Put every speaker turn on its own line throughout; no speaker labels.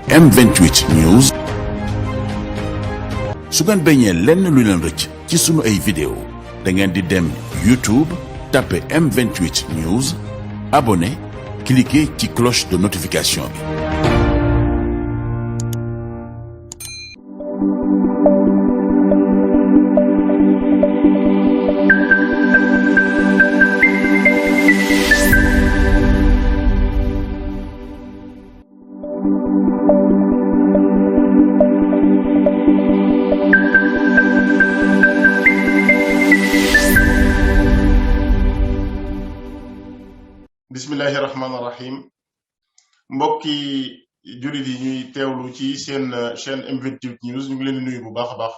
M28 News. su ngeen bañee lenn lu leen rëcc ci sunu ay vidéo da ngeen di dem YouTube tapé M28 News abonné cliquer ci cloche de notification bi.
bismillahi rahmaani rahim mbokki jullit yi ñuy teewlu ci seen chaîne M28 News ñu ngi leen di nuyu bu baax a baax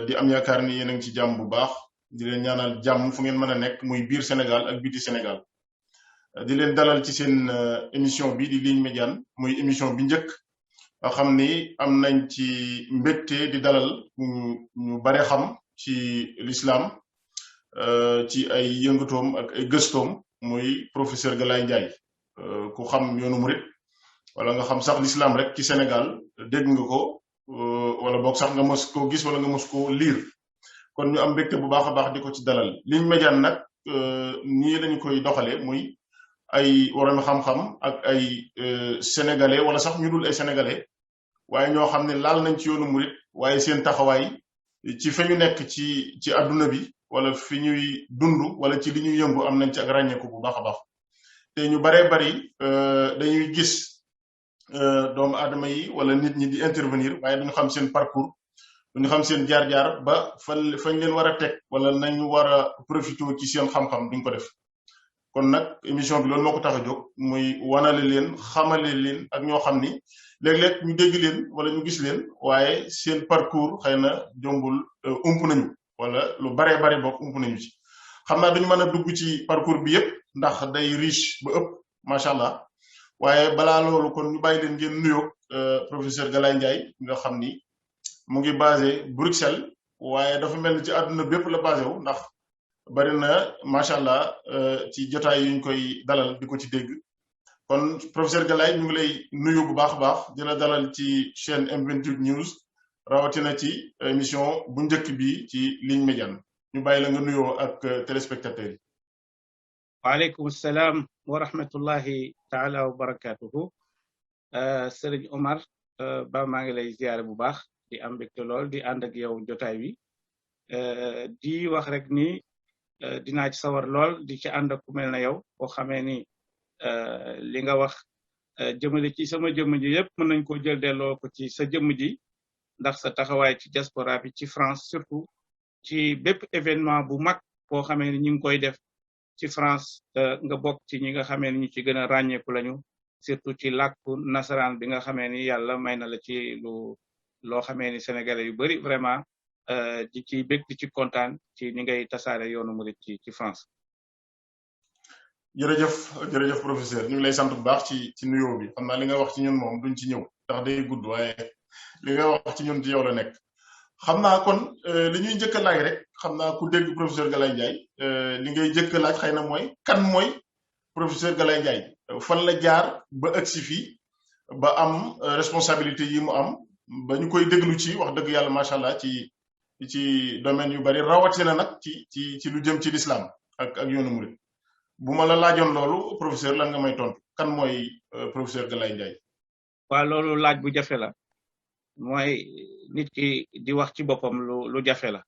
di am yaakaar ni yéen a ngi ci jàmm bu baax di leen ñaanal jàmm fu ngeen mën a nekk muy biir Sénégal ak biti Sénégal di leen dalal ci seen émission bi di ligne médiane muy émission bi njëkk nga xam ni am nañ ci mbégte di dalal ñu bare xam ci l'islam ci ay yëngatoom ak ay gëstoom muy professeur Galaye Ndiaye ku xam yoonu murit wala nga xam sax l'islam rek ci Sénégal dégg nga ko wala boog sax nga mos koo gis wala nga mos koo lire kon ñu am mbégte bu baax a baax di ko ci dalal ligne médiane nag nii lañu koy doxalee muy ay waroon xam-xam ak ay sénégalais wala sax ñu dul ay sénégalais waaye ñoo xam ne laal nañ ci yoonu murit waaye seen taxawaay ci fa ñu nekk ci adduna bi wala fi ñuy dund wala ci li ñuy yëngu am nañ ci ak ràññeeku bu baax a baax te ñu baree bari dañuy gis doomu aadama yi wala nit ñi di intervenir waaye duñu xam seen parcours duñu xam seen jaar-jaar ba fañ leen war a teg wala nañu war a profité ci seen xam-xam duñ ko def kon nag émission bi loolu moo ko tax a jóg muy wanale leen xamale leen ak ñoo xam ni léeg-léeg ñu dégg leen wala ñu gis leen waaye seen parcours xëy na jombul ump nañu wala lu baree bare bokk ump nañu ci xam naa duñu mën a dugg ci parcours bi yépp ndax day riche ba ëpp macha allah waaye balaa loolu kon ñu bàyyi leen ngeen nuyoo professeur Galaye Ndiaye nga xam ni mu ngi basé Bruxelles waaye dafa mel ni ci àdduna bépp la basé wu ndax bari na macha allah ci jotaay yuñ koy dalal di ko ci dégg kon professeur Galaye ñu ngi lay nuyu bu baax a baax di la dalal ci chaîne M28 News rawatina ci émission bu njëkk bi ci ligne médiane ñu bàyyi la nga nuyoo ak téléspectateurs yi.
waaleykum salaam wa rahmatullahi taala wa barakatuhu Sëriñ Omar ba maa ngi lay ziyaare bu baax di am mbégte lool di ànd ak yow jotaay bi di wax rek ni dinaa ci sawar lool di ci ànd ak ku mel na yow boo xamee ni li nga wax jëmale ci sama jëmm ji yëpp mën nañ ko jël delloo ko ci sa jëmm ji ndax sa taxawaay ci diaspora bi ci France surtout ci bépp événement bu mag boo xamee ni ñu ngi koy def ci France nga bokk ci ñi nga xamee ni ñu ci gën a ràññeeku lañu surtout ci làkku nasaraan bi nga xamee ni yàlla may na la ci loo xamee ni sénégalais yu bari vraiment di ci bég di ci kontaan ci ni ngay tasaare yoonu murit ci France.
jërëjëf professeur ñu ngi lay sant bu baax ci nuyoo bi xam naa li nga wax ci ñun moom duñ ci ñëw ndax day gudd waaye li nga wax ci ñun ci yow la nekk xam naa kon li ñuy njëkk a laaj rek xam naa ku dégg professeur Galaye Ndiaye li ngay njëkk a laaj xëy na mooy kan mooy professeur Galaye Ndiaye fan la jaar ba agsi fii ba am responsabilité yi mu am ba ñu koy déglu ci wax dëgg yàlla macha allah ci domaine yu bari rawatina nag ci lu jëm ci l'islam ak yoonu murid bu ma la laajoon loolu professeur lan nga may tontu kan mooy professeur Galaye Ndiaye.
waaw loolu laaj bu jafe la mooy nit ki di wax ci boppam lu jafe la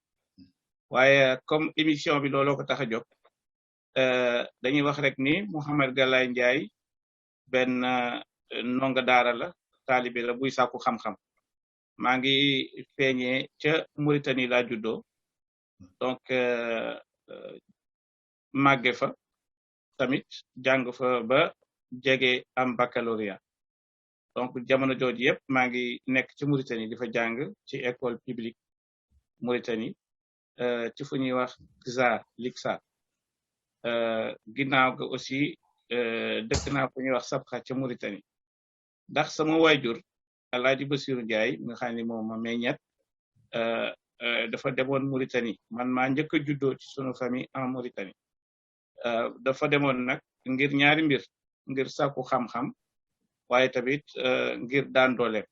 waaye comme émission bi looloo ko tax a jóg dañuy wax rek ni Mouhamed Galaye Ndiaye benn ndongo daara la taalibe la buy sàkku xam-xam maa ngi feeñee ca Mauritanie laa juddoo donc màgge fa tamit jàng fa ba jege am baccalauréat donc jamono jooju yëpp maa ngi nekk ci Mauritanie di fa jàng ci école publique Mauritanie ci fu ñuy wax Lixa ginnaaw ga aussi dëkk naa fu ñuy wax Sabxa ca Mauritanie ndax sama waajur Alaaji Basiru Njaay nga xam ne moom ma meññet dafa demoon Mauritanie man maa njëkk a juddoo ci sunu famille en Mauritanie dafa demoon nag ngir ñaari mbir ngir sàkku xam-xam waaye tamit ngir daan dooleem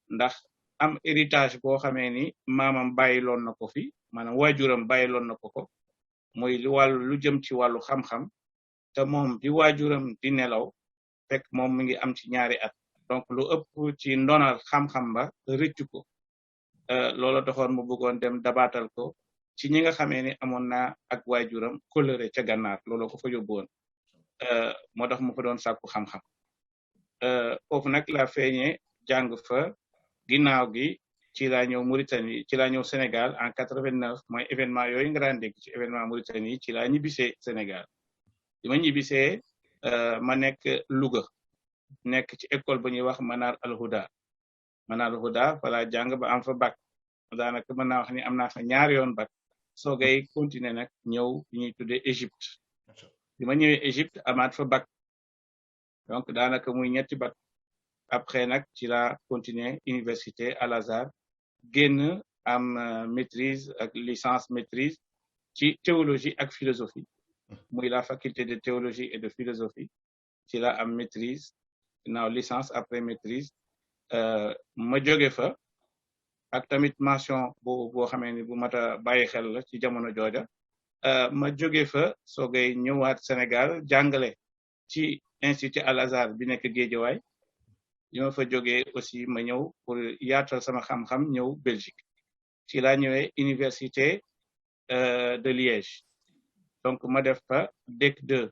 ndax am héritage boo xamee ni maamam bàyyiloon na ko fi maanaam waajuram bàyyiloon na ko ko mooy lu jëm ci wàllu xam-xam te moom bi waajuram di nelaw fekk moom mi ngi am ci ñaari at donc lu ëpp ci ndonal xam-xam ba rëccu ko loolu taxoon mu bëggoon dem dabaatal ko ci ñi nga xamee ni amoon naa ak waajuram kóllëre ca gànnaar loolu ko fa yóbbuwoon moo tax mu fa doon sàkku xam-xam foofu nag la feeñee jàng fa ginnaaw gi ci laa ñëw Mauritanie ci laa ñëw Sénégal en 89 mooy événement yooyu nga daan dégg ci événement Mauritanie ci laa ñibbisee Sénégal bi ma ñibbisee ma nekk Louga nekk ci école bu ñuy wax Manar al Huda fala jàng ba am fa bac daanaka mën naa wax ni am naa fa ñaari yoon bac soogay continuer nag ñëw bi ñuy tuddee Égypte bi ma ñëwee Égypte amaat fa bac donc daanaka muy ñetti bac après nag ci la continuer université Al Azhar génn am maîtrise ak licence maîtrise ci théologie ak philosophie muy la faculté de théologie et de philosophie ci la am maîtrise ginnaaw licence après maîtrise ma jóge fa ak tamit mention boo xamee ni bu mat a bàyyi xel la ci jamono jooja ma jóge fa soogay ñëwaat Sénégal jàngale ci institut Al Azhar bi nekk Guédiawaye bi ma fa jógee aussi ma ñëw pour yaatal sama xam-xam ñëw Belgique ci laa ñëwee université de Liège donc ma def fa DEC 2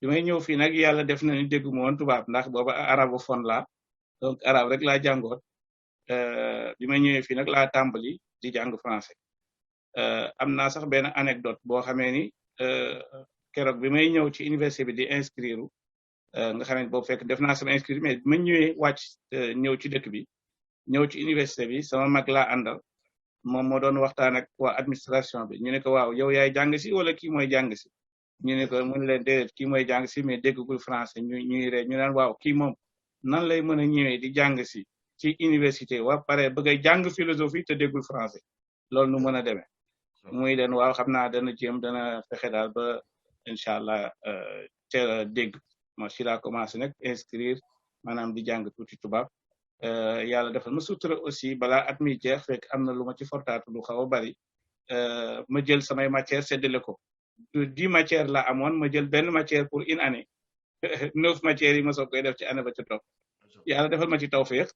bi may ñëw fii nag yàlla def na ni déggu ma woon tubaab ndax booba arabophone la donc arabe rek laa jàngoon bi ma ñëwee fii nag laa tàmbali di jàng français am naa sax benn anecdote boo xamee ni keroog bi may ñëw ci université bi di inscrire nga xam ne boobu fekk def naa sama inscrire mais bi ma ñëwee wàcc ñëw ci dëkk bi ñëw ci université bi sama mag laa àndal moom moo doon waxtaan ak waa administration bi ñu ne ko waaw yow yaay jàng si wala kii mooy jàng si ñu ne ko mun leen déedéet kii mooy jàng si mais déggul français ñuy ree ñu naan waaw kii moom nan lay mën a ñëwee di jàng si ci université wa pare bëgg a jàng philosophie te déggul français loolu nu mën a demee muy leen waaw xam naa dana jéem dana fexe daal ba incha allah teel a dégg ma ci laa commencé nag inscrire maanaam di jàng tuuti tubaab yàlla defal ma sutura aussi balaa at mi jeex fekk am na lu ma ci fortaatu lu xaw a bari ma jël samay matière séddale ko 10 matières la amoon ma jël benn matière pour une année 9 matières yi ma soog koy def ci année ba ci topp yàlla defal ma ci tawfeex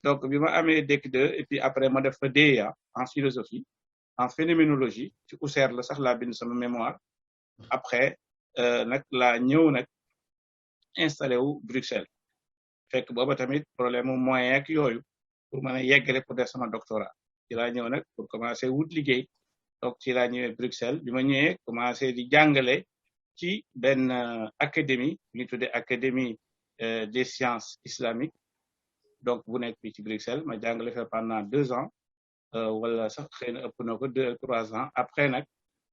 donc bi ma amee DEC 2 et puis après ma def fa DEA en philosophie en phénoménologie ci UCER la sax laa bind sama mémoire après nag laa ñëw nag installé wu Bruxelles fekk booba tamit problème mu moyen ak yooyu pour mën a yeggale pour def sama doctorat ci laa ñëw nag pour commencer wut liggéey donc ci laa ñëwee Bruxelles bi ma ñëwee commencer di jàngale ci benn académie ñu tuddee académie des sciences islamiques donc bu nekk fii ci Bruxelles ma jàngale fa pendant 2 ans wala sax xëy na ëpp na ko 2-3 ans après nag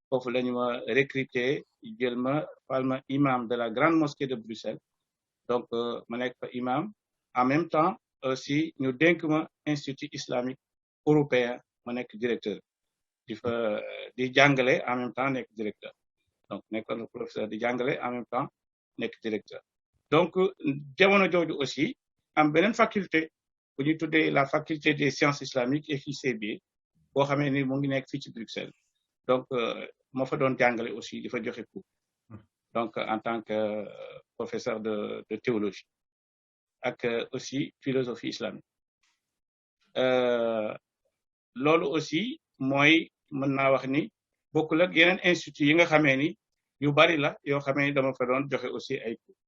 foofu la ñu ma recruter jël ma fal ma imam de la grande mosquée de Bruxelles donc ma nekk fa imam en même temps aussi ñu dénk ma institut islamique européen ma nekk directeur di jàngale en même temps nekk directeur donc nekkoon professeur di jàngale en même temps nekk directeur donc jamono jooju aussi am beneen faculté bu ñu tuddee la faculté des sciences islamiques FICB boo xamee ni mu ngi nekk fii ci Bruxelles donc moo fa doon jàngale aussi di fa joxe cours donc en tant que professeur de théologie ak aussi philosophie islamique loolu aussi mooy mën naa wax ni bokkul ak yeneen institut yi nga xamee ni yu bari la yoo xamee ni dama fa doon joxe aussi ay cours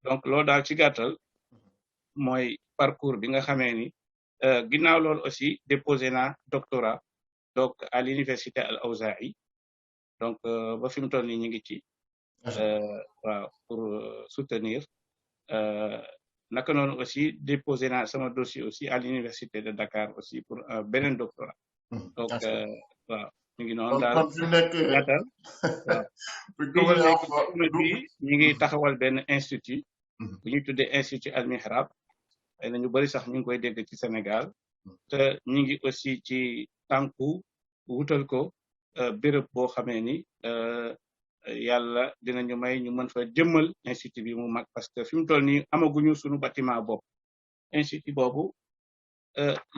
donc loolu daal ci gàttal mooy parcours bi nga xamee ni ginnaaw loolu aussi déposé naa doctorat donc à l'université Al Awza'i donc ba fi mu toll nii ñu ngi ci waaw pour soutenir naka noonu aussi déposé naa sama dossier aussi à l'université de Dakar aussi pour beneen doctorat donc waaw ñu ngi noonu daal
kon fi mu nekk
gàttal waaw ñu ngi taxawal benn institut bu ñuy tuddee institut Al Mihrab xëy na ñu bari sax ñu ngi koy dégg ci Sénégal te ñu ngi aussi ci tànku wutal ko béréb boo xamee ni yàlla dinañu may ñu mën fa jëmmal institut bi mu mag parce que fi mu toll nii amaguñu suñu bâtiment bopp institut boobu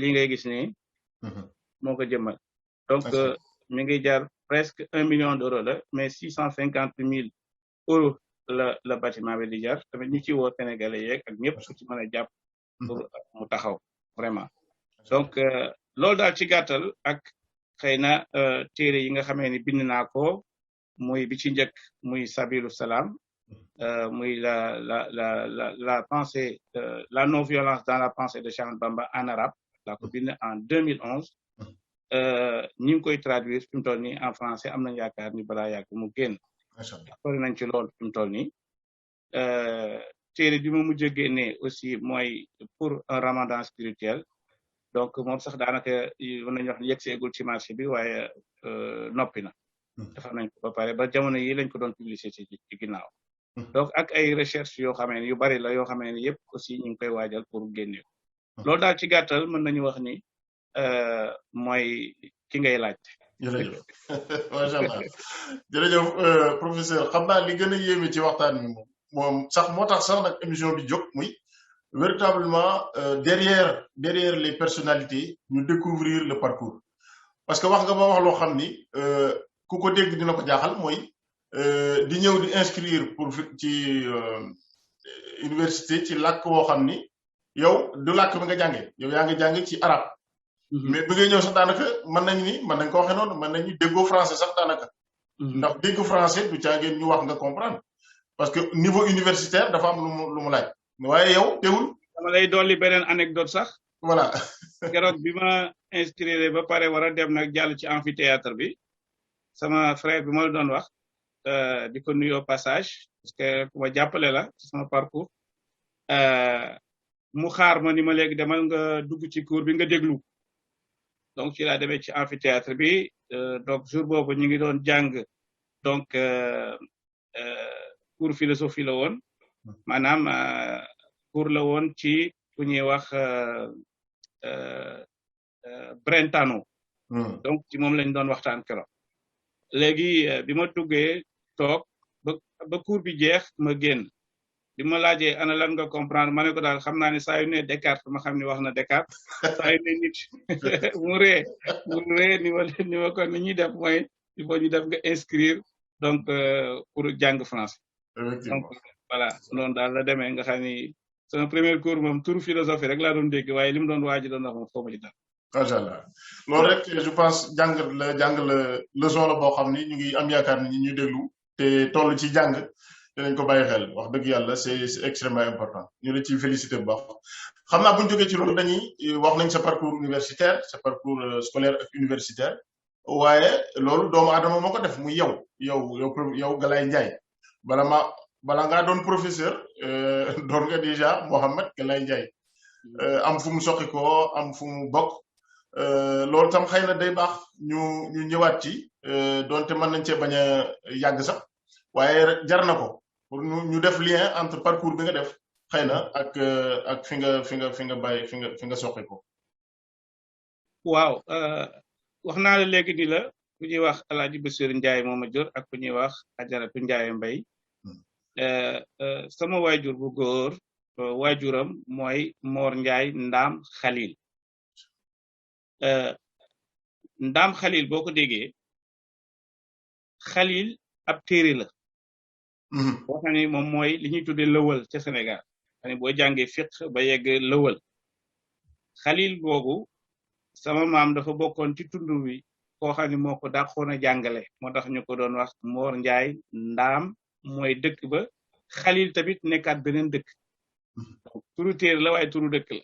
li ngay gis ni moo ko jëmmal donc mi ngi jar presque 1 million d'euros la mais 650 000 euros la bâtiment bi di jar tamit ñu ci woo sénégalais yeeg ak ñëpp ku ci mën a jàpp pour mu taxaw vraiment donc loolu daal ci gàttal ak xëy na téere yi nga xamee ni bind naa ko muy bi ci njëkk muy Sabilu Salaam muy la pensée la non violence dans la pensée de Cheikh Ahmadou Bamba en arabe laa ko bind en 2011 ñi ngi koy traduire fi mu toll nii en français am nañu yaakaar ni balaa yàgg mu génn sori nañ ci loolu fi mu toll nii téere bi ma mujj a génnee aussi mooy pour un ramadan spirituel donc moom sax daanaka mën nañu wax ni yegg seegul ci marché bi waaye noppi na defar nañ ko ba pare ba jamono yi lañ ko doon publicité ci ginnaaw donc ak ay recherche yoo xamee ni yu bari la yoo xamee ni yëpp aussi ñu ngi koy waajal pour génne ko loolu daal ci gàttal mën nañu wax ni mooy ki ngay laaj.
jërëjëf macha allah jërëjëf professeur xam naa li gën a yéeme ci waxtaan wi moom sax moo tax sax nag émission bi jóg muy véritablement derrière les personnalités ñu découvrir le parcours parce que wax nga ma wax loo xam ni ku ko dégg dina ko jaaxal mooy di ñëw di inscrire pour ci université ci làkk woo xam ni yow du làkk bi nga jànge yow yaa ngi jàng ci arabe mais bi ngay ñëw sax daanaka mën nañ ko waxee noonu mën nañu déggoo français sax daanaka ndax dégg français du caageen ñu wax nga comprendre parce que niveau universitaire dafa am lu mu laaj waaye yow teewul
dama lay dolli beneen anecdote sax
voilà
keroog bi ma inscrire ba pare war a dem nag jàll ci amphithéâtre bi sama frère bi ma la doon wax di ko nuyoo passage parce que ku ma jàppale la ci sama parcours mu xaar ma ni ma léegi demal nga dugg ci cours bi nga déglu donc ci laa demee ci amphithéâtre bi donc jour boobu ñu ngi doon jàng donc cours philosophie la woon maanaam cours la woon ci ku ñuy wax Brentano donc ci moom lañ doon waxtaan keroog léegi bi ma duggee toog ba cours bi jeex ma génn bi ma laajee ana lan nga comprendre ma ne ko daal xam naa ne saa yu ne Descartes ma xam ni wax na Descartes saa yu ne nit mu ree ni ma kon ni ñuy def mooy il faut ñu def nga inscrire donc pour jàng français donc voilà noonu daal la demee nga xam ni sama premier cours moom turu philosophie rek laa doon dégg waaye li mu doon waaji doon wax moom foo ma ci dal
macha allah loolu rek je pense jàng la leçon la boo xam ni ñu ngi am yaakaar ni ñu déglu te toll ci jàng dinañ ko bàyyi xel wax dëgg yàlla c'est extrêmement important ñu la ciy félicité bu baax xam naa bu ñu jógee ci loolu dañuy wax nañ sa parcours universitaire sa parcours scolaire ak universitaire waaye loolu doomu aadama moo ko def muy yow Galaye Ndiaye bala ngaa doon professeur doon nga déjà Mohamed Galaye Ndiaye am fu mu soqi ko am fu mu bokk loolu tam xëy na day baax ñu ñëwaat ci donte mën nañ cee bañ a yàgg sax waaye jar na ko pour ñu def lien entre parcours bi nga def xëy na ak fi nga soqi ko.
waaw wax naa la léegi ni la ku ñuy wax El Hadj Bassirou Ndiaye moom a jur ak ku ñuy wax Ajaratu Ndiaye Mbaye sama waajur bu góor waajuram mooy Mor Ndiaye Ndaam Khalil Ndaam Khalil boo ko déggee Khalil ab téere la boo xam ne moom mooy li ñuy tuddee lëwal ca Sénégal xam ne boo jàngee fiqh ba yegg lëwal Khalil boobu sama maam dafa bokkoon ci tund wi koo xam ne moo ko dàqoon a jàngale moo tax ñu ko doon wax Mor Ndiaye Ndaam mooy dëkk ba Khalil tamit nekkaat beneen dëkk turu téere la waaye turu dëkk la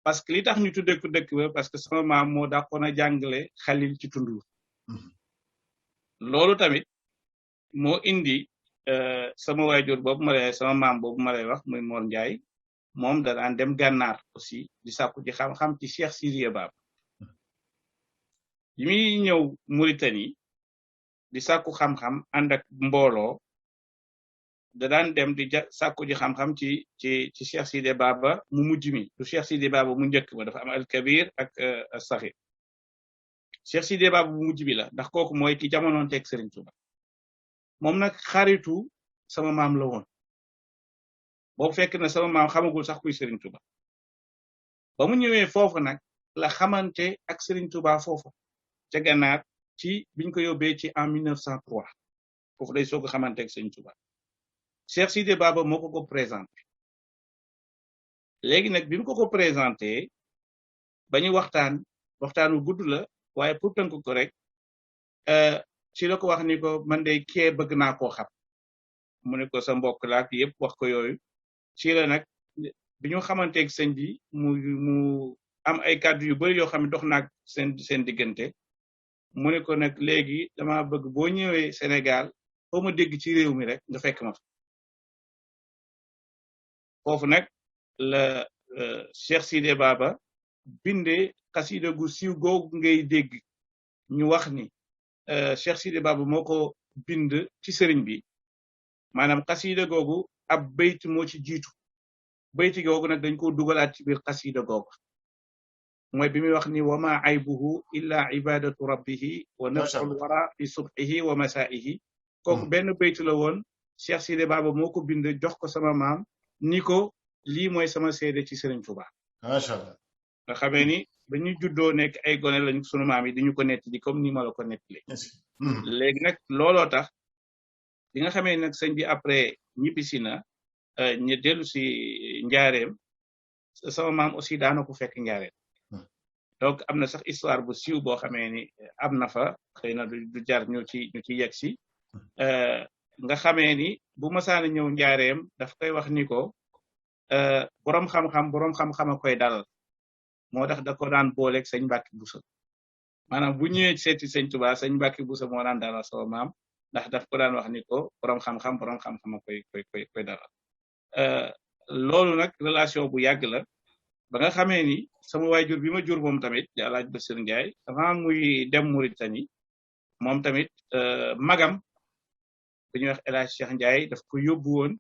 parce que li tax ñu tuddee ko dëkk ba parce que sama maam moo dàqoon a jàngale Khalil ci tund wi loolu tamit moo indi sama waajur boobu sama maam boobu ma lay wax muy Mor Ndiaye moom da daan dem gànnaar aussi di sàkku ci xam-xam ci Cheikh Sidiya Baba yi muy ñëw Mauritanie di sàkku xam-xam ànd ak mbooloo da daan dem di sàkku ji xam-xam ci Cheikh Sidiya Baba mu mujj mi du Cheikh Sidiya Baba mu njëkk ba dafa am al kabir ak saxir Cheikh Sidiya Baba bu mujj bi la ndax kooku mooy ki jamonoon teg Serigne Touba moom nag xaritu sama maam la woon boobu fekk na sama maam xamagul sax kuy Serigne Touba ba mu ñëwee foofu nag la xamante ak Serigne Touba foofu ca Gànnaar ci biñ ko yóbbee ci en 1903 foofu day soog a xamante ak Serigne Touba Cheikh Sidé Baba moo ko présenté léegi nag bi mu ko présenté ba ñu waxtaanu gudd la waaye pour tënk ko rek ci la ko wax ni ko man de kee bëgg naa koo xam mu ne ko sa mbokk laak yëpp wax ko yooyu ci la nag bi ñu xamanteeg sëñ bi mu am ay kàddu yu bari yoo xam ne dox naag seen diggante mu ne ko nag léegi dama bëgg boo ñëwee Sénégal foo ma dégg ci réew mi rek nga fekk ma fa foofu nag la Cheikh Sidé Baba binde xasida gu siiw googu ngay dégg ñu wax ni Cheikh Sidé Baba moo ko bind ci sëriñ bi maanaam xasida googu ab bayt moo ci jiitu bayti googu nag dañ ko dugalaat ci biir xasida googu mooy bi muy wax ni wa ma aybuhu illa ibadatu rabbihi wa nafsul wara fi subhihi wa masaihi kooku benn baytu la woon Cheikh Sidé Baba moo ko bind jox ko sama maam ni ko lii mooy sama seede ci Serigne Touba
macha allah
nga xamee ni ba ñu juddoo nekk ay gone lañ sunu maam yi diñu ko nettali comme ni ma la ko nettali léegi nag looloo tax bi nga xamee nag sëñ bi après ñibbisi na ñu dellu si njaareem sama maam aussi daana ko fekk njaareem donc am na sax histoire bu siiw boo xamee ni am na fa xëy na du jar ñu ci yegg si nga xamee ni bu masaana ñëw njaareem daf koy wax ni ko boroom xam-xam a koy dalal moo tax da ko daan booleeg sëñ Mbàkke Buso maanaam bu ñëwee seeti sëñ Tuubaa sëñ Mbàkke Buso moo daan dalal sama maam ndax daf ko daan wax ni ko boroom xam-xam a koy dalal loolu nag relation bu yàgg la ba nga xamee ni sama waajur bi ma jur moom tamit di Alaaji Basiru Njaay avant muy dem Mauritanie moom tamit magam bu ñuy wax El Hadj Cheikh Njaay daf ko yóbbu woon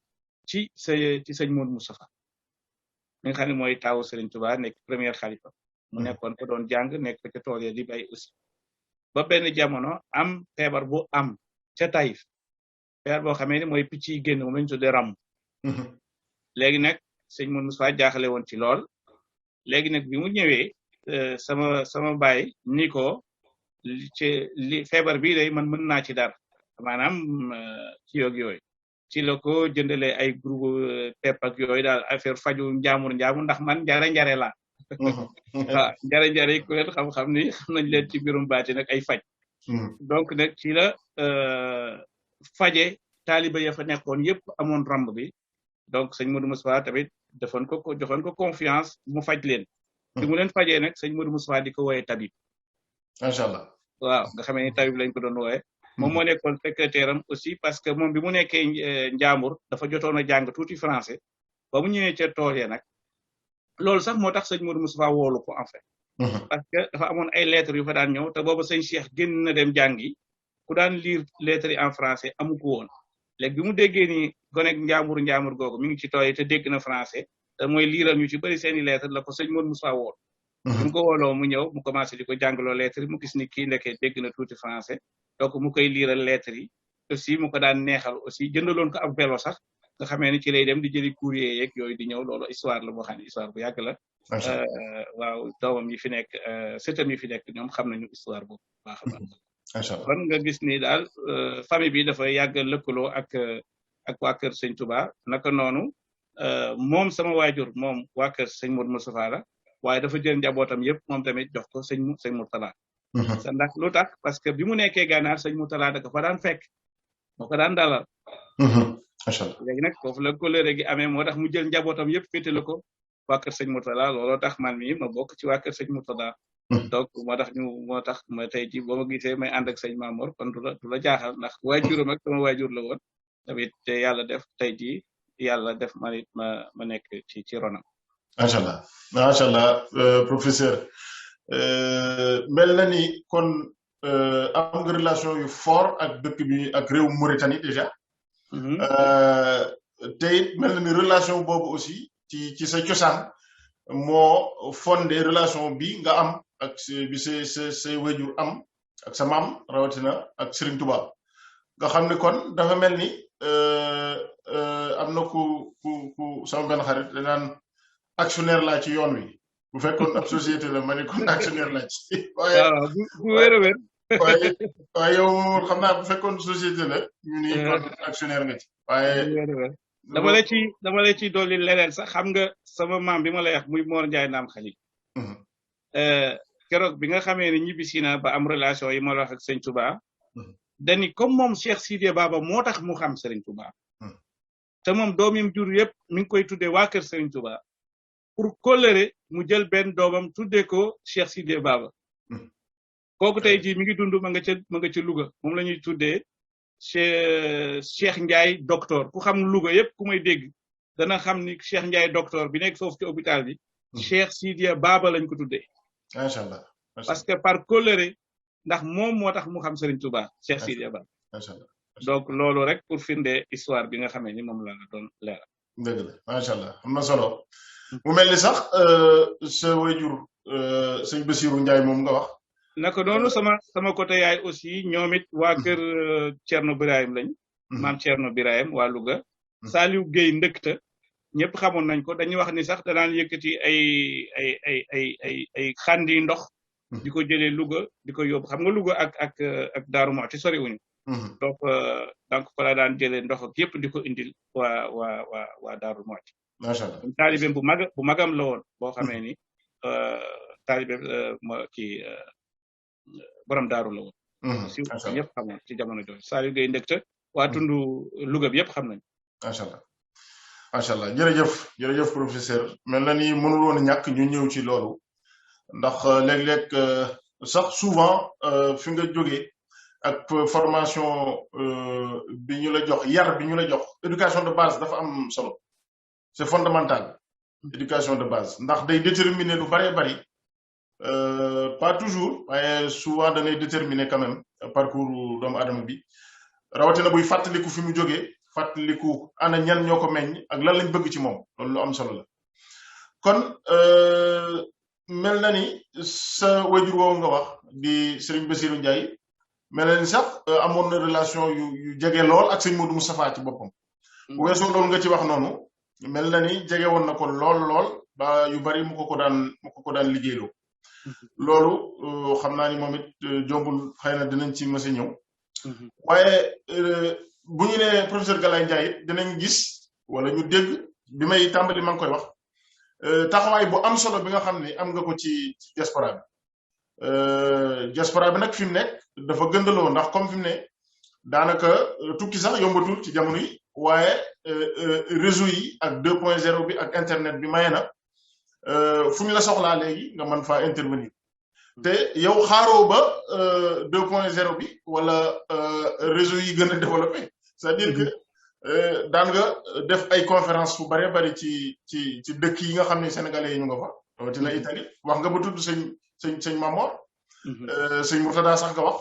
ci sëñ Modou Moustapha mi nga xam ne mooy taawu Serigne Touba nekk premier xalifa mu nekkoon ko doon jàng nekk ko ca tool ya di bay aussi ba benn jamono am feebar bu am ca Taïf feebar boo xamee ni mooy picc yi génn moom lañu tuddee ram léegi nag sëñ Modou Moustapha jaaxale woon ci lool léegi nag bi mu ñëwee sama baay ni ko ci feebar bii day man mën naa ci dara maanaam ci yooyu ci la ko jëndalee ay groupe pepp ak yooyu daal affaire faju njaamur ndax man njare la waaw njare yi ku leen xam-xam ni xam nañ leen ci mbirum baati nag ay faj donc nag ci la faje taaliba ya fa nekkoon yëpp amoon ramb bi donc sëñ Modou Moustapha tamit joxoon ko confiance mu faj leen bi mu leen fajee nag sëñ Modou Moustapha di ko wooyee tabib
macha allah
waaw nga xamee ni tabib lañ ko doon wooyee moom moo nekkoon secrétaire am aussi parce que moom bi mu nekkee Njàmbur dafa jotoon a jàng tuuti français ba mu ñëwee ca tool ya nag loolu sax moo tax sëñ Modou Moustapha woolu ko en fait parce que dafa amoon ay lettres yu fa daan ñëw te booba sëñ Cheikh génn na dem jàngi ku daan lire lettres yi en français amu ko woon léegi bi mu déggee ni gonek Njàmbur googu mi ngi ci tool yi te dégg na français te mooy liiral ñu ci bëri seeni lettres la ko sëñ Modou Moustapha wool mu ko wooloo mu ñëw mu commencé di ko jàngaloo lettres yi mu gis ni kii ndekee dégg na tuuti français donc mu koy liiral lettres yi aussi mu ko daan neexal aussi jëndaloon ko ab vélo sax nga xamee ni ci lay dem di jëli courrier yeeg yooyu di ñëw loolu histoire la boo xam ne histoire bu yàgg la waaw doomam yi fi nekk sëtam yi fi nekk ñoom xam nañu histoire boobu baax a baax kon nga gis ni daal famille bi dafa yàgg lëkkaloo ak waa kër sëñ Touba naka noonu moom sama waajur moom waa kër sëñ Modou Moustapha la waaye dafa jël njabootam yëpp moom tamit jox ko sëñ Mourtala sa ndax lu tax parce que bi mu nekkee Gànnaar sëñ Mourtala da ko fa daan fekk moo ko daan dalal léegi nag foofu la colère gi amee moo tax mu jël njabootam yëpp féetale ko waa kër sëñ Mourtala looloo tax man mi ma bokk ci waa kër sëñ Mourtala donc moo tax ma tey ji boo ma gisee may ànd ak sëñ Mamour kon du la jaaxal ndax waajuram ak sama waajur la woon tamit te yàlla def tey ji yàlla def man it ma nekk ci ronam
macha allah professeur mel na ni kon am nga relation yu fort ak dëkk bi ak réew Mauritanie déjà te it mel na ni relation boobu aussi ci sa cosaan moo fondé relation bi nga am ak bi say wajur am ak sa maam rawatina ak Serigne Touba nga xam ni kon dafa mel ni am na ku sama benn xarit da naan actionnaire laa ci yoon wi bu fekkoon ab société la ma ne kon actionnaire laa ci waaye
bu wér a wér
waaye yow moom xam naa bu fekkoon société la ñu ni kon actionnaire nga ci waaye
dama la ci dolli leneen sax xam nga sama maam bi ma lay wax muy Mor Ndiaye Naam Xalil keroog bi nga xamee ne ñibbisi na ba am relation yi ma la wax ak sëñ Touba dani comme moom Cheikh Sidiya Baba moo tax mu xam Serigne Touba te moom doomim jur yëpp mi ngi koy tuddee waa kër Serigne Touba pour kóllëre mu jël benn doomam tuddee ko Cheikh Sidiya Baba kooku tey jii mi ngi dund ma nga ca Louga moom la ñuy tuddee Cheikh Ndiaye docteur ku xam Louga yëpp ku may dégg dana xam ni Cheikh Ndiaye docteur bi nekk foofu ci hôpital bi Cheikh Sidiya Baba lañ ko tuddee
macha allah
parce que par kóllëre ndax moom moo tax mu xam Serigne Touba Cheikh Sidiya Baba
macha allah
donc loolu rek pour firnde histoire bi nga xamee ni moom la doon leeral.
dëgg la macha allah am na solo mu mel ni sax sa wayjur sëñ Bassirou Ndiaye moom nga wax.
naka noonu sama côté yaay aussi ñoom it waa kër Thierno Birahim lañ. maam Thierno Birahim waa Louga. Saliou Guèye ndëkta ñëpp xamoon nañ ko dañuy wax ni sax danaan yëkkati ay xandi ndox. di ko jëlee Louga di ko yóbbu xam nga Louga ak Darou Mouhty sori wuñu donc fa la daan jëlee ndox ak yëpp di ko indil waa Darou Mouhty.
macha allah
taalibeem bu magam la woon boo xamee ni taalibeem kii borom daaru la woon. si ñëpp xamoon ci jamono jooju Saliou Guèye ndëkta waa tundu Louga bi yëpp xam nañ.
macha allah jërëjëf professeur mel na ni mënul woon ñàkk ñu ñëw ci loolu ndax léeg-léeg sax souvent fi nga jógee ak formation bi ñu la jox yar bi ñu la jox éducation de base dafa am solo c'est fondamental éducation de base ndax day déterminer lu bëree bëri pas toujours waaye souvent da ngay déterminer quand même parcours doomu adama bi rawatina buy fàttaliku fi mu jógee fàttaliku ana ñan ñoo ko meññ ak lan lañ bëgg ci moom loolu lu am solo la kon mel na ni sa wajur woowu nga wax di Serigne Bassirou Ndiaye mel na ni sax amoon na relation yu jege lool ak sëñ Modou Moustapha ci boppam. bu weesoo loolu nga ci wax noonu mel na ni jege woon na ko lool ba yu bari mu ko ko daan liggéeyloo. loolu xam naa ni moom it jombul xëy na dinañ ci mës a ñëw. waaye bu ñu nee professeur Galaye Ndiaye dinañ gis wala ñu dégg bi may tàmbali maa ngi koy wax. taxawaay bu am solo bi nga xam ne am nga ko ci diaspora bi diaspora bi nag fi mu nekk dafa gëndaloo ndax comme fi mu ne daanaka tukki sax yombatul ci jamono yi waaye réseau yi ak 2.0 bi ak internet bi maye na fu ñu la soxlaa léegi nga mën faa intervenir te yow xaaroo ba 2.0 bi wala réseau yi gën a développé c'est-à-dire que daan nga def ay conférence fu bare bari ci dëkk yi nga xam ne sénégalais yi ñu nga fa rawatina Italie wax nga ba tudd sëñ Mamor sëñ Murtada sax nga wax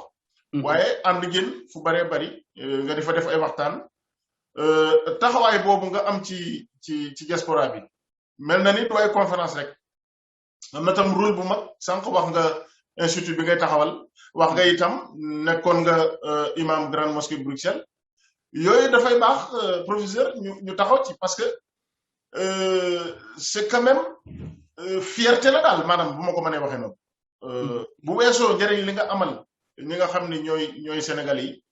waaye ànd ngeen fu bare bari nga di fa def ay waxtaan taxawaay boobu nga am ci diaspora bi mel na ni du ay conférence rek am na tam rôle bu mag sànq wax nga institut bi ngay taxawal wax nga itam nekkoon nga imam grande mosquée Bruxelles yooyu dafay baax professeur ñu taxaw ci parce que c'est quand même fierté la daal maanaam bu ma ko mënee waxee noonu bu weesoo njëriñ li nga amal ñi nga xam ne ñooy Sénégal yi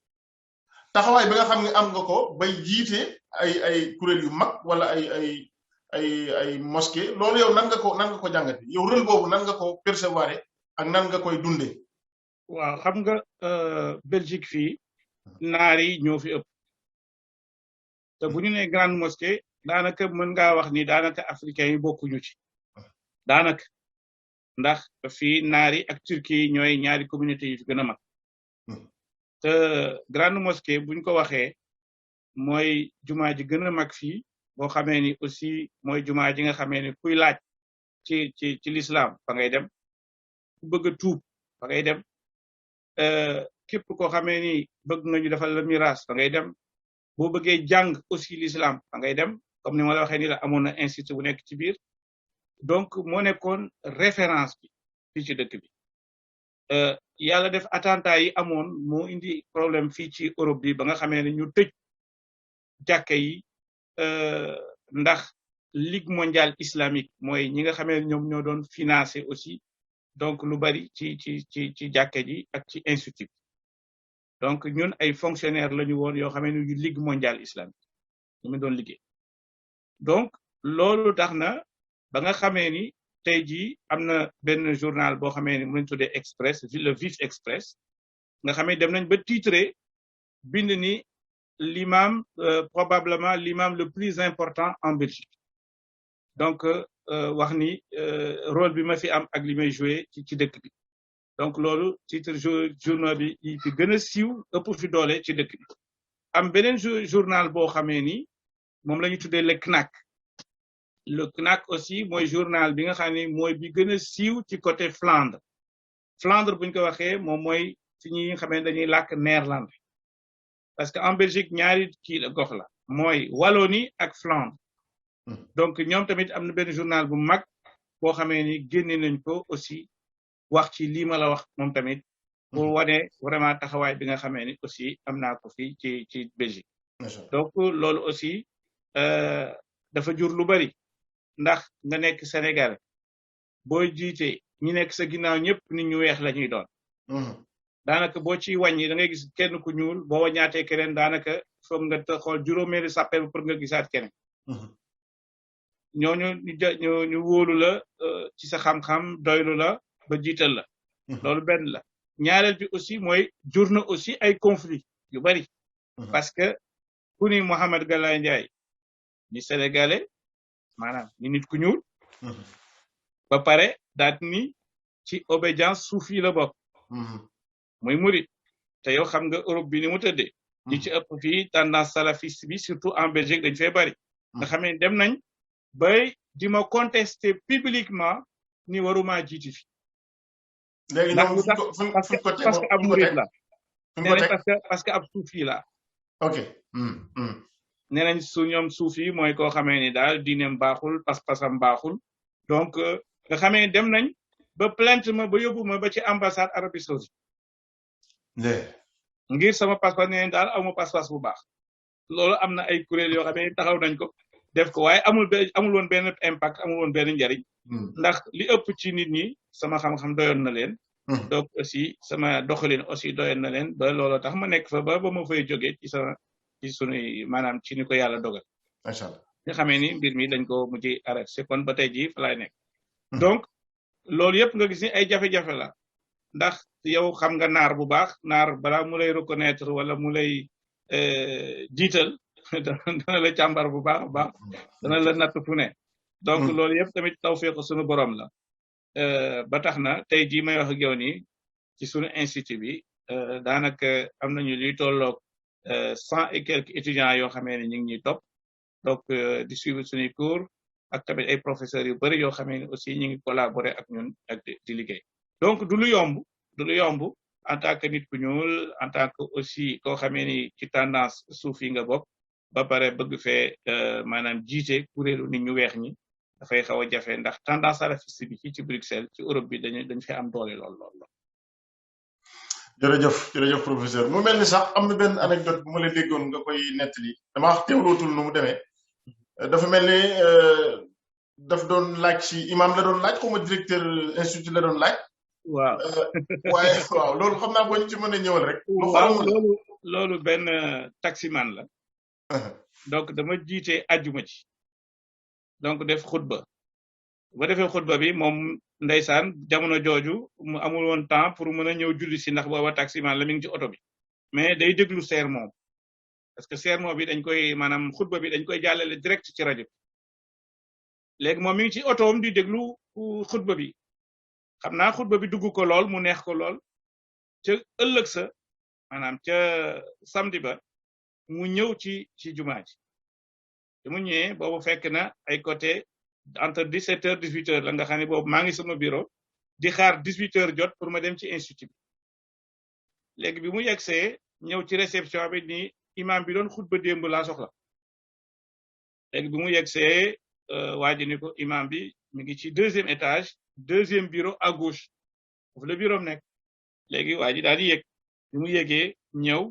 taxawaay bi nga xam ne am nga ko bay jiite ay kuréel yu mag wala ay mosquée loolu yow nan nga ko jàngate yow rôle boobu nan nga ko percevoir ak nan nga koy dundee.
waaw xam nga Belgique fii naar yi ñoo fi ëpp. te bu ñu nee grande mosquée daanaka mën ngaa wax ni daanaka africains yi bokkuñu ci daanaka ndax fii naar yi ak turquie yi ñooy ñaari communauté yi fi gën a mag te grande mosquée buñ ko waxee mooy jumaa ji gën a mag fii boo xamee ni aussi mooy jumaa ji nga xamee ni kuy laaj ci l'islam fa ngay dem ku bëgg a tuub fa ngay dem képp koo xamee ni bëgg nga ñu defal la miraas fa ngay dem boo bëggee jàng aussi l'islam fa ngay dem comme ni ma la waxee ni la amoon na institut bu nekk ci biir donc moo nekkoon référence bi fii ci dëkk bi yàlla def attentat yi amoon moo indi problème fii ci Europe bi ba nga xamee ne ñu tëj jàkka yi ndax Ligue mondiale islamique mooy ñi nga xamee ne ñoom ñoo doon financé aussi donc lu bari ci jàkka ji ak ci institut donc ñun ay fonctionnaires lañu woon yoo xamee ne Ligue mondiale islamique ñu mu doon liggéey donc loolu tax na ba nga xamee ni tey jii am na benn journal boo xamee ni mu lañ tuddee Express le Vif Express nga xamee dem nañ ba titré bind ni l'imam probablement l'imam le plus important en Belgique donc wax ni rôle bi ma fi am ak li may joué ci dëkk bi donc loolu titre journal bi fi gën a siiw ëpp fi doole ci dëkk bi am beneen journal boo xamee ni moom la ñu tuddee le CNAC aussi mooy journal bi nga xam ne mooy bi gën a siiw ci côté Flandre buñ ko waxee moom mooy fi ñi nga xamee dañuy làkk néerlandais parce que en Belgique ñaari kii la gox la mooy Wallonie ak Flandre donc ñoom tamit am na benn journal bu mag boo xamee ni génne nañ ko aussi wax ci lii ma la wax moom tamit pour wane vraiment taxawaay bi nga xamee ni aussi am naa ko fii ci Belgique donc loolu aussi dafa jur lu bari ndax nga nekk Sénégal boo jiite ñi nekk sa ginnaaw ñëpp nit ñu weex la ñuy doon daanaka boo ciy wàññi da ngay gis kenn ku ñuul boo waññaatee keneen daanaka foog nga xool juróomeeri sàppel pour nga gisaat keneen ñooñu ñu wóolu la ci sa xam-xam doylu la ba jiital la loolu benn la ñaareel bi aussi mooy jur na aussi ay conflit yu bari parce que ku ni Mohamed Galaye Ndiaye ni sénégalais maanaam ni nit ku ñuul ba pare daat ni ci obédience soufi la bokk muy murid te yow xam nga Europe bi ni mu tëddee ñi ci ëpp fii tendance salafiste bi surtout en Belgique dañ fay bari nga xam ne dem nañ bay di ma contester publiquement ni waruma jiiti fi
léegi ñoom parce
que ab murid la parce que ab soufi la
ok
nee nañ su ñoom suufi mooy koo xamee ni daal diineem baaxul pas-pasam baaxul donc nga xamee dem nañ ba plainte ma ba yóbbu ma ba ci ambassade Arabie Saoudite ngir sama pas-pas nee daal amu pas-pas bu baax loolu am na ay kuréel yoo xamee ni taxaw nañ ko def ko waaye amul woon benn impact amul woon benn njariñ ndax li ëpp ci nit ñi sama xam-xam doyoon na leen donc aussi sama doxalin aussi doyoon na leen ba loolu tax ma nekk fa ba ma fay jógee ci sunuy maanaam ci ni ko yàlla dogal
macha allah
nga xamee ni mbir mi dañ ko mujj arrêté kon ba tey jii fa laay nekk donc loolu yëpp nga gis ni ay jafe-jafe la ndax yow xam nga naar bu baax naar balaa mu lay reconnaître wala mu lay jiital dana la càmbar bu baax a baax dana la natt fu ne donc loolu yëpp tamit tawfeex sunu borom la ba tax na tey jii may wax ak yow nii ci sunu institut bi daanaka am nañu luy tolloog 100 et quelques étudiants yoo xamee ne ñu ngi ñuy topp donc di suivre suñuy cours ak tamit ay professeurs yu bari yoo xamee ne aussi ñu ngi collaborer ak ñun ak di liggéey donc du lu yomb en tant que nit ku ñuul en tant que aussi koo xamee ni ci tendance suufi nga bokk ba pare bëgg fee maanaam jiite kuréelu nit ñu weex ñi dafay xaw a jafe ndax tendance salafiste bi ci Bruxelles ci Europe bi dañ fee am doole lool.
jërëjëf professeur mu mel ni sax am na benn anecdote bu ma la déggoon nga koy nettali dama wax teewlootul nu mu demee dafa mel ni daf doon laaj ci imam la doon laaj xawma directeur institut la doon laaj.
waaw
waaye waaw loolu xam naa boo ñu ci mën a ñëwal rek.
waaw loolu benn taximan la. donc dama jiite àjjuma ci donc def xutba ba defee xutba bi moom ndeysaan jamono jooju mu amul woon temps pour mën a ñëw julli si ndax booba taximan la mi ngi ci oto bi mais day déglu sermon parce que sermon bi dañ koy maanaam xutba bi dañ koy jàllale direct ci rajo léegi moom mi ngi ci otoom di déglu xutba bi xam naa xutba bi dugg ko lool mu neex ko lool ca ëllëg sa maanaam ca samedi ba mu ñëw ci jumaa ji te mu ñëwee boobu fekk na ay côté entre 17h 18h la nga xam ne boobu maa ngi sama bureau di xaar 18h jot pour ma dem ci institut bi léegi bi mu yegsee ñëw ci réception bi ni imam bi doon xutba démb laa soxla léegi bi mu yegsee waa ji ni ko imam bi mi ngi ci 2e étage 2e bureau à gauche foofu la bureau am nekk léegi waa ji daal di yéeg bi mu yéegee ñëw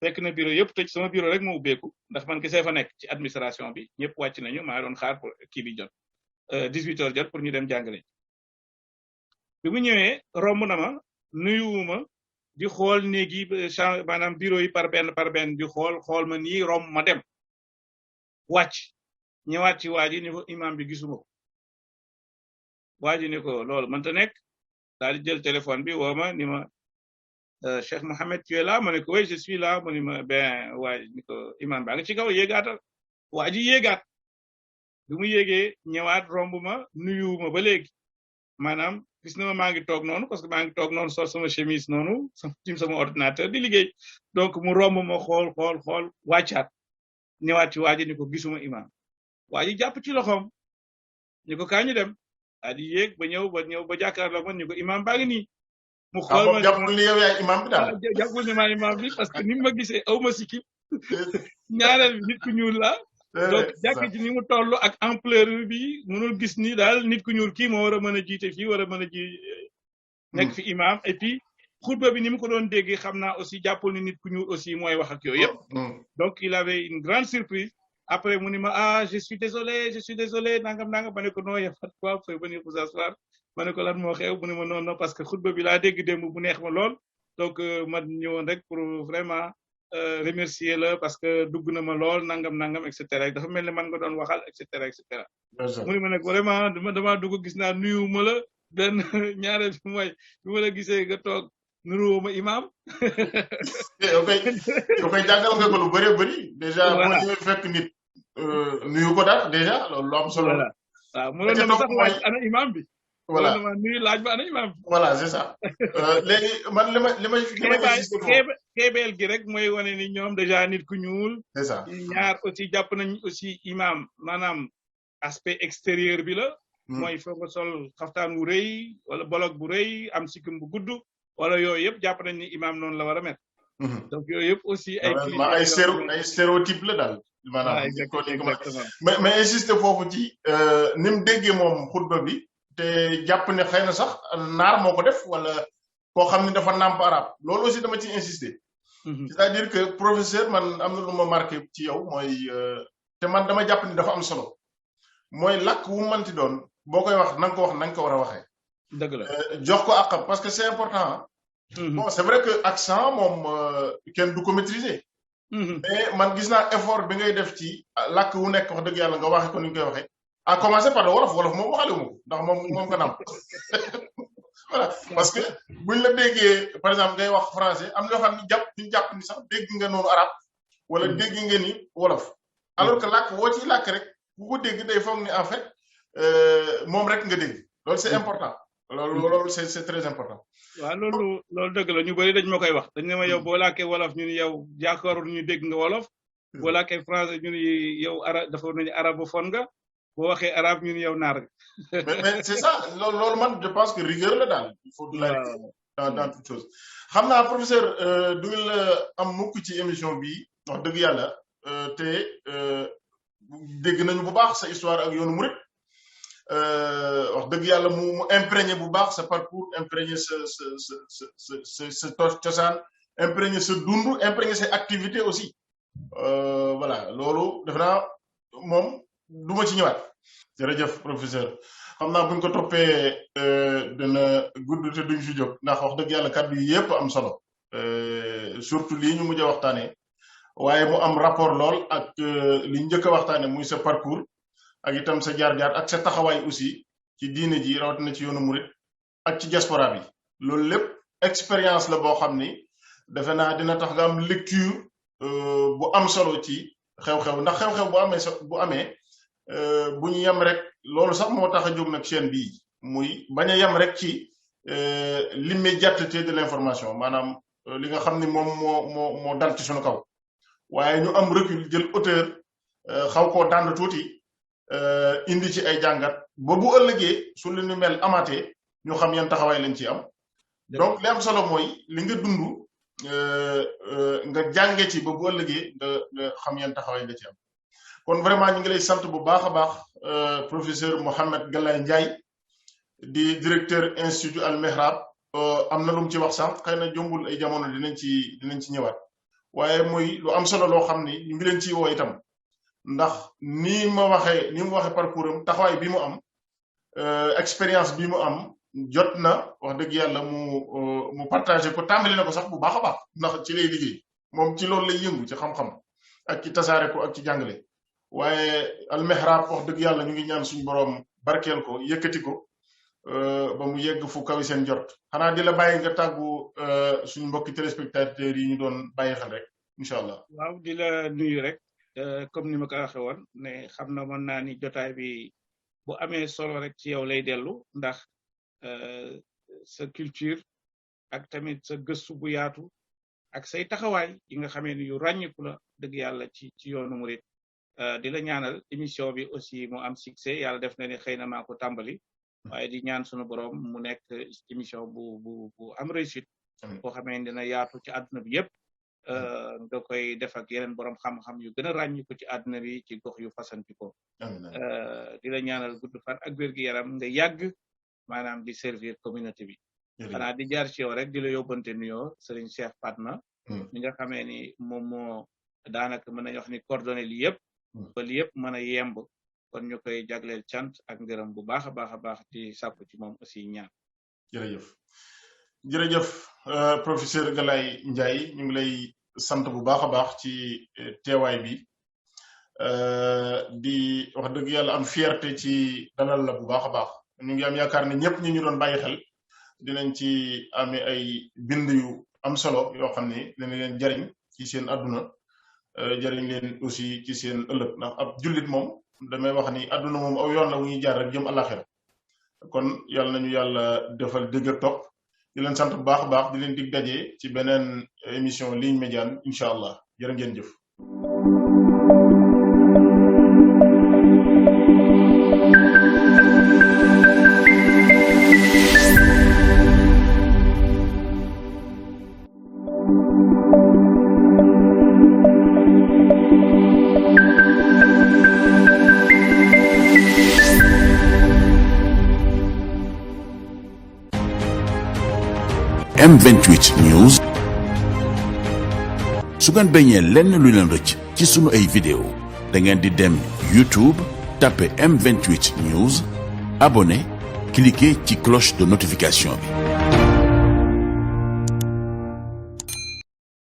fekk na bureau yëpp tëj sama bureau rek moo ubbeeku ndax man kese fa nekk ci administration bi ñëpp wàcc nañu maa doon xaar pour kii bi jot 18h jot pour ñu dem jàngale bi mu ñëwee romb na ma nuyuwuma di xool néegi maanaam bureau yi par benn di xool ma nii romb ma dem wàcc ñëwaat ci waa ji ni ko imam bi gisuma ko waa ji ni ko loolu mënta nekk daal di jël téléphone bi woo ma ni ma Cheikh Mohamed tu es là ma ne ko oui je suis là mu ni ma ben waa ji ni ko imam baa nga ci kaw yéegaatal waa ji yéegaat bi mu yéegee ñëwaat romb ma nuyuwuma ba léegi maanaam gis na ma maa ngi toog noonu parce que maa ngi toog noonu sol sama chemise noonu sama ordinateur di liggéey donc mu romb ma xool wàccaat ñëwaat ci waa ji ni ko gisuma imam waa ji jàpp ci loxoom ni ko kaa ñu dem daa di yéeg ba ñëw ba jàkkaarloo man ni ko imam baa ngi nii mu xool ma
jàppul ni yow yaay imam bi daal
jàppul ni maa imam bi parce que ni ma gisee aw ma sikkim ñaareel bi nit ku ñuul la donc jàkk ci ni mu toll ak ampleur bi mënul gis ni daal nit ku ñuul kii moo war a mën a jiite fii war a mën a nekk fi imam et puis xutba bi ni mu ko doon déggee xam naa aussi jàppul ni nit ku ñuul aussi mooy wax ak yooyu yëpp donc il avait une grande surprise après mu ni ma je suis désolé nangam ma ne ko non y a pas de quoi faut venir vous asseoir ma ne ko lan moo xew mu ne ma non parce que xutba bi laa dégg démb bu neex ma lool donc ma ñëwoon rek pour vraiment remercier la parce que dugg na ma lool nangam et cetera dafa mel ne man nga doon waxal et cetera mu ne ma nag vraiment dama dugg gis naa nuyu ma la benn ñaareel bi mooy bi ma la gisee nga toog nuruwoo ma imam
yow koy jàngal nga ko lu bëree bëri déjà boo ñëwee fekk nit nuyu ko daal déjà loolu lu am solo la
waaw mënoon na ma sax laaj ana imam bi voilà ma nuyu laaj ba ana imam bi
voilà c'est ça léegi man li may
keebeel gi rek mooy wane ni ñoom déjà nit ku ñuul
c'est ça
ñaar aussi jàpp nañ aussi imam maanaam aspect extérieur bi la mooy foog nga sol xaftaan wu rëy wala bolog bu rëy am sikkim bu gudd wala yooyu yëpp jàpp nañ ni imam noonu la war a mel donc yooyu yëpp aussi
ay stéréotype la daal maanaam mais insister foofu ci ni mu déggee moom xutba bi te jàpp ne xëy na sax naar moo ko def wala koo xam ne dafa nàmp arab loolu aussi dama ci insister c'est-à-dire que professeur man am na lu ma marqué ci yow mooy te man dama jàpp ni dafa am solo mooy làkk wu manti doon boo koy wax na nga ko wax na nga ko war a waxee
dëgg la
jox ko àqam parce que c'est important bon c'est vrai que accent moom kenn du ko maîtriser mais man gis naa effort bi ngay def ci làkk wu nekk wax dëgg yàlla nga waxe ko ni nga koy waxee à commencer par le wolof moom waxale mu ndax moom nga nam voilà parce que buñ la déggee par exemple ngay wax français am na yoo xam ne jàpp ni sax dégg nga noonu arab wala dégg nga ni wolof alors que làkk woo ci làkk rek bu ko dégg day foog ni en fait moom rek nga dégg loolu c'est important loolu c'est très important
waaw loolu dëgg la ñu bari dañ ma koy wax dañ ne ma yow boo làkkee wolof ñu ni yow jàkkaarul ñu dégg nga wolof boo làkkee français ñu ni yow dafa nañu arabophone nga boo waxee arabe ñu ni yow naar nga
mais c'est ça loolu man je pense que rigueur la daal il faut de la dans toute chose xam naa professeur du ngi la am mukk ci émission bi wax dëgg yàlla te dégg nañu bu baax sa histoire ak yoonu murid wax dëgg yàlla mu imprégné bu baax sa parcours imprégné sa cosaan imprégné sa dund imprégné sa activité aussi voilà loolu def naa moom du ma ci ñëwaat jërëjëf professeur xam naa buñ ko toppee dana gudd te duñ fi jóg ndax wax dëgg yàlla kàddu yi yëpp am solo surtout lii ñu mujj a waxtaanee waaye mu am rapport lool ak li njëkk a waxtaanee muy sa parcours ak itam sa jaar-jaar ak sa taxawaay aussi ci diine ji rawatina ci yoonu murit ak ci diaspora bi loolu lépp expérience la boo xam ni defe naa dina tax nga am lecture bu am solo ci xew-xew ndax xew-xew bu amee bu ñu yem rek loolu sax moo tax a jóg nag chaîne bii muy bañ a yem rek ci l'immédiateté de l'information maanaam li nga xam ni moom moo dal ci suñu kaw waaye ñu am recul jël hauteur xaw koo dànd tuuti indi ci ay jàngat ba bu ëllëgee su li ñu mel amaatee ñu xam yan taxawaay lañ ci am donc li am solo mooy li nga dund nga jànge ci ba bu ëllëgee nga xam yan taxawaay nga ci am kon vraiment ñu ngi lay sant bu baax a baax professeur Mohamed Galaye Ndiaye di directeur institut Al Mihrab am na lu mu ci wax sànq xëy na jombul ay jamono dinañ ci ñëwaat waaye muy lu am solo loo xam ni ñu ngi leen ciy woo itam ndax ni mu waxee parcours am taxawaay bi mu am expérience bi mu am jot na wax dëgg yàlla mu partagé ko tàmbali na ko sax bu baax a baax ndax ci lay liggéey moom ci loolu lay yëngu ci xam-xam ak ci tasaare ko ak ci jàngale waaye almihrab wax dëgg yàlla ñu ngi ñaan suñu boroom barkeel ko yëkkati ko ba mu yegg fu kawi seen jot xanaa di la bàyyi nga tàggu suñu mbokki téléspectateurs yi ñu doon bàyyi xel rek incha allah.
waaw di la nuyu rek comme ni ma ko waxee woon ne xam na mën naa ni jotaay bi bu amee solo rek ci yow lay dellu ndax sa culture ak tamit sa gëstu bu yaatu ak say taxawaay yi nga xamee ni yu ràññiku la dëgg yàlla ci yoonu murit di la ñaanal émission bi aussi mu am succès yàlla def na ni xëy na maa ko tàmbali waaye di ñaan sunu borom mu nekk émission bu am réussite boo xamee ni dina yaatu ci àdduna bi yëpp nga koy def ak yeneen borom xam-xam yu gën a ràññiku ci àdduna bi ci gox yu fasantikoo di la ñaanal gudd fan ak wér-gu-yaram nga yàgg maanaam di servir communauté bi xanaa di jaar ci yow rek di la yóbbante nuyoo Serigne Cheikh Fatma mi nga xamee ni moom moo daanaka mën nañu wax ni coordonné li yëpp ba li yëpp mën a yemb kon ñu koy jagleel cant ak ngërëm bu baax a baax di sàkku ci moom aussi ñaan
jërëjëf professeur Galaye Ndiaye ñu ngi lay sant bu baax a baax ci teewaay bi di wax dëgg yàlla am fierté ci dalal la bu baax a baax ñu ngi am yaakaar ne ñëpp ñu doon bàyyi xel dinañ ci amee ay bind yu am solo yoo xam ne dina leen jariñ ci seen àdduna jariñ leen aussi ci seen ëllëg ndax ab jullit moom damay wax ni àdduna moom aw yoon la wu ñuy jaar rek jëm àllaxira kon yàlla nañu yàlla defal dëgg ak topp di leen sant bu baax a baax di leen dig daje ci beneen émission ligne médiane incha allah jërë ngeen jëf.
M28 News su ngeen bañee lenn lu leen rëcc ci sunu ay vidéo da ngeen di dem YouTube tapé M28 News abonné cliquer ci cloche de notification bi